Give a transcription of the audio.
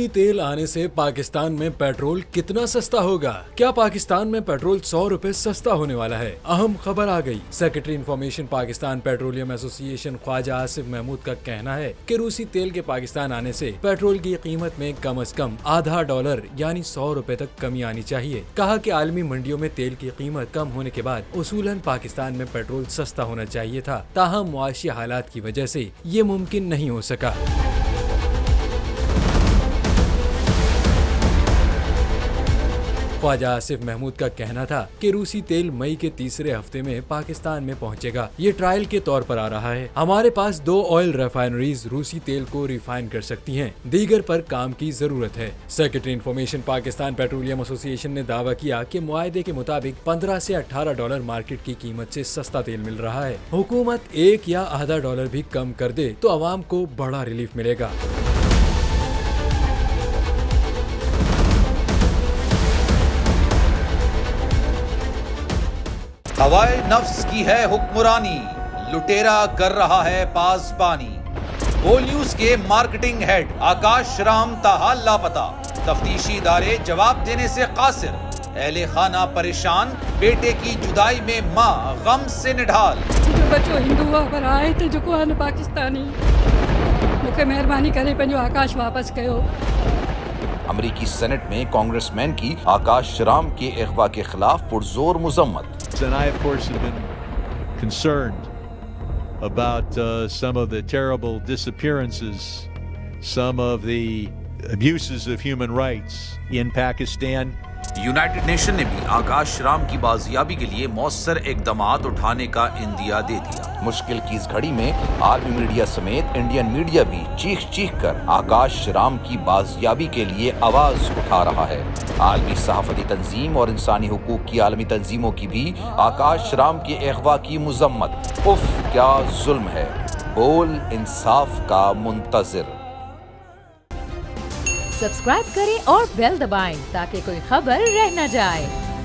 रूसी तेल आने से पाकिस्तान में पेट्रोल कितना सस्ता होगा? क्या पाकिस्तान में पेट्रोल 100 रुपए सस्ता होने वाला है? अहम खबर आ गई। Secretary information Pakistan petroleum association Khawaja Asif Mahmood का कहना है कि रूसी तेल के पाकिस्तान आने से पेट्रोल की कीमत में कम से कम आधा डॉलर यानी 100 रुपए तक कमी आनी चाहिए। कहा कि आलमी मंडियों में तेल की कीमत कम होने के बाद उसूलन पाकिस्तान में पेट्रोल सस्ता होना चाहिए था, ताहम मुआशी हालात की वजह से ये मुमकिन नहीं हो सका। ख्वाजा आसिफ महमूद का कहना था कि रूसी तेल मई के तीसरे हफ्ते में पाकिस्तान में पहुंचेगा। ये ट्रायल के तौर पर आ रहा है। हमारे पास 2 ऑयल रिफाइनरीज रूसी तेल को रिफाइन कर सकती हैं, दीगर पर काम की जरूरत है। Secretary information Pakistan petroleum association ने दावा किया कि मुआहदे के मुताबिक 15 से 18 डॉलर मार्केट की कीमत से सस्ता तेल मिल रहा है। हुकूमत 1 या आधा डॉलर भी कम कर दे तो अवाम को बड़ा रिलीफ मिलेगा। हवाए नफ्स की है हुक्मरानी, लुटेरा कर रहा है पासबानी। बोल न्यूज के मार्केटिंग हेड आकाश राम ताहा लापता, तफ्तीशी इदारे जवाब देने से कासिर। अहले खाना परेशान, बेटे की जुदाई में माँ गम से निढाल। जो बच्चो हिंदू पर आए थे जो को आन पाकिस्तानी, मुझे मेहरबानी करे पंहिंजो आकाश वापस कयो। अमरीकी सेनेट में कांग्रेसमैन की आकाश राम के अगवा के खिलाफ पुरजोर मुजम्मत। And I, of course, have been concerned about some of the terrible disappearances, some of the abuses of human rights in Pakistan. United nation ने भी आकाश राम की बाजियाबी के लिए मौसर इकदामात उठाने का इंदिया दे दिया। मुश्किल की इस घड़ी में आलमी मीडिया समेत इंडियन मीडिया भी चीख चीख कर आकाश राम की बाजियाबी के लिए आवाज उठा रहा है। आलमी सहाफती तंजीम और इंसानी हुकूक की आलमी तंजीमों की भी आकाश राम के अगवा की मुजम्मत। उफ क्या जुल्म है, बोल इंसाफ का मुंतजिर। सब्सक्राइब करें और बेल दबाएं ताकि कोई खबर रह न जाए।